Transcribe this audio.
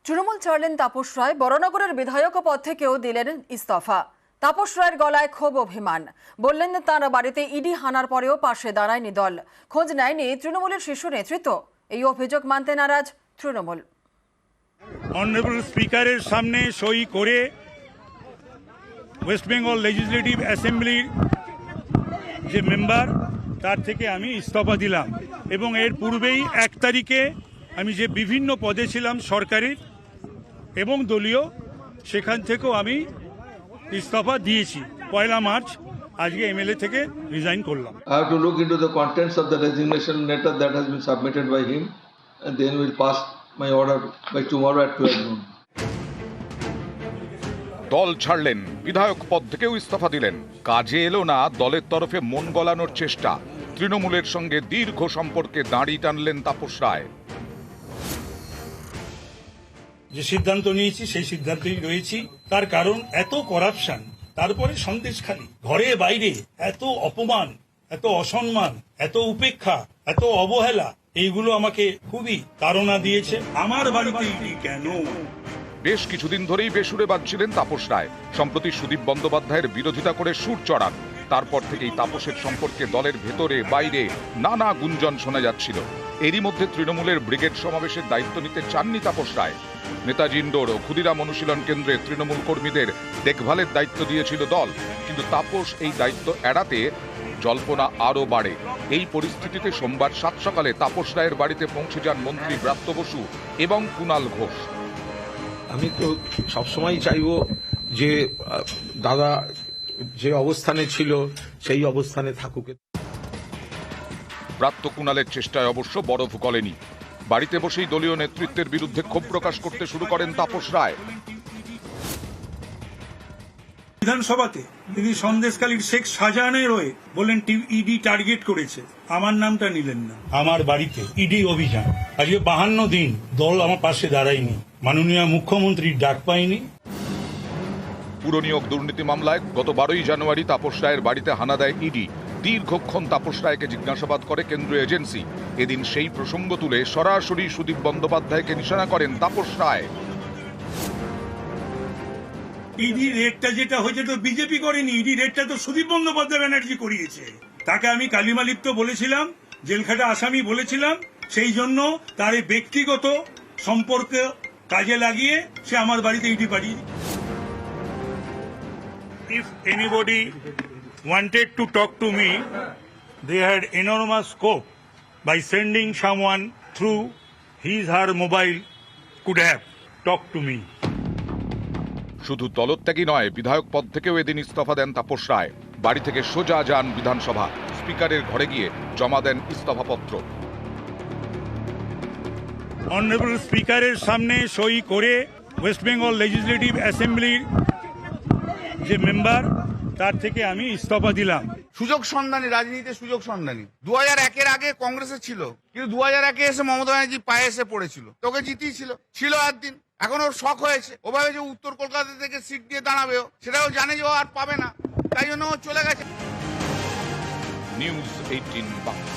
তৃণমূল ছাড়লেন তাপস রায়। বরানগরের বিধায়ক পদ থেকেও দিলেন ইস্তফা। তাপস রায়ের গলায় ক্ষোভ, অভিমান। বললেন তাঁর বাড়িতে ইডি হানার পরেও পাশে দাঁড়ায়নি দল, খোঁজ নেয়নি তৃণমূলের শীর্ষ নেতৃত্ব। এই অভিযোগ মানতে নারাজ তৃণমূল। অনারেবল স্পিকারের সামনে সই করে ওয়েস্ট বেঙ্গল লেজিসলেটিভ অ্যাসেম্বলির যে মেম্বার তার থেকে আমি ইস্তফা দিলাম এবং এর পূর্বেই 1 তারিখে আমি যে বিভিন্ন পদে ছিলাম সরকারের এবং দলীয়, সেখান থেকেও আমি ইস্তফা দিয়েছি। 1 মার্চ আজকে এমএলএ থেকে রিজাইন করলাম। I have to look into the contents of the resignation letter that has been submitted by him, and then we'll pass my order by tomorrow at 12 noon. দল ছাড়লেন, বিধায়ক পদ থেকেও ইস্তফা দিলেন। কাজে এলো না দলের তরফে মন গলানোর চেষ্টা। তৃণমূলের সঙ্গে দীর্ঘ সম্পর্কে দাঁড়ি টানলেন তাপস রায়। যে সিদ্ধান্ত নিয়েছি সেই সিদ্ধান্তেই রয়েছি। তার কারণ এত করাপশন, তারপরে সন্দেশখালী, ঘরে বাইরে এত অপমান, এত অসম্মান, এত উপেক্ষা, এত অবহেলা, এইগুলো আমাকে খুবই তাড়না দিয়েছে। আমার বাড়িতে কেন? বেশ কিছুদিন ধরেই বেসুরে বাজছিলেন তাপস রায়। সম্প্রতি সুদীপ বন্দ্যোপাধ্যায়ের বিরোধিতা করে সুর চড়ান। তারপর থেকেই তাপসের সম্পর্কে দলের ভেতরে বাইরে নানা গুঞ্জন শোনা যাচ্ছিল। এরই মধ্যে তৃণমূলের ব্রিগেড সমাবেশের দায়িত্ব নিতে চাননি তাপস রায়। নেতাজি ইন্ডোর ও ক্ষুদিরাম অনুশীলন কেন্দ্রে তৃণমূল কর্মীদের দেখভালের দায়িত্ব দিয়েছিল দল, কিন্তু তাপস এই দায়িত্ব এড়াতে জল্পনা আরও বাড়ে। এই পরিস্থিতিতে সোমবার 7 সকালে তাপস রায়ের বাড়িতে পৌঁছে যান মন্ত্রী ব্রাত্য বসু এবং কুণাল ঘোষ। আমি তো সবসময় চাইবো যে দাদা যে অবস্থানে ছিল সেই অবস্থানে থাকুক। ব্রাত্য কুণালের চেষ্টায় অবশ্য বরফ গলেনি। বাড়িতে বসেই দলীয় নেতৃত্বের বিরুদ্ধে ক্ষোভ প্রকাশ করতে শুরু করেন তাপস রায়। বিধানসভাতে তিনি সন্দেশখালীর শেখ শাহজাহানের হয়ে বললেন ইডি টার্গেট করেছে, আমার নামটা নিলেন না। আমার বাড়িতে ইডি অভিযান, আজকে 52 দিন দল আমার পাশে দাঁড়ায়নি, মাননীয় মুখ্যমন্ত্রীর ডাক পায়নি। পুরনিয়োগ দুর্নীতি মামলায় গত 12ই জানুয়ারি তাপস রায়ের বাড়িতে হানা দেয় ইডি। দীর্ঘক্ষণ তাপস রায়কে জিজ্ঞাসাবাদ করে কেন্দ্রীয় এজেন্সি। এদিন সেই প্রসঙ্গ তুলে সরাসরি সুদীপ বন্দ্যোপাধ্যায়কে নিশানা করেন তাপস রায়। ইডি রেডটা যেটা হয়েছে তো বিজেপি করেনি, ইডি রেডটা তো সুদীপ বন্দ্যোপাধ্যায় ব্যানার্জি করিয়েছে। তাকে আমি কালিমালিপ্ত বলেছিলাম, জেলখাটা আসামি বলেছিলাম, সেই জন্য তার এই ব্যক্তিগত সম্পর্ক কাজে লাগিয়ে সে আমার বাড়িতে ইডি পাঠিয়ে। If anybody wanted to talk to me, they had enormous scope by sending someone through her mobile could have talked to me. শুধু দলত্যাগী নয়, বিধায়ক পদ থেকেও এদিন ইস্তফা দেন তাপস রায়। বাড়ি থেকে সোজা যান বিধানসভা, স্পিকারের ঘরে গিয়ে জমা দেন ইস্তফাপত্র। অনারেবল স্পিকারের সামনে সই করে ওয়েস্ট বেঙ্গল লেজিসলেটিভ অ্যাসেম্বলির যে মেম্বার তার থেকে আমি ইস্তফা দিলাম। সুযোগ সন্ধানী, রাজনীতিতে সুযোগ সন্ধানী। 2001-এর আগে কংগ্রেসে ছিল, কিন্তু 2001-এ এসে মমতা ব্যানার্জি পায়ে এসে পড়েছিল, তোকে জিতিয়েছিল, ছিল 8 দিন। এখন ওর শখ হয়েছে, ওভাবে যে উত্তর কলকাতা থেকে সিট দিয়ে দাঁড়াবে, সেটাও জানে যে ও আর পাবে না, তাই জন্য ও চলে গেছে। নিউজ 18 বাংলা।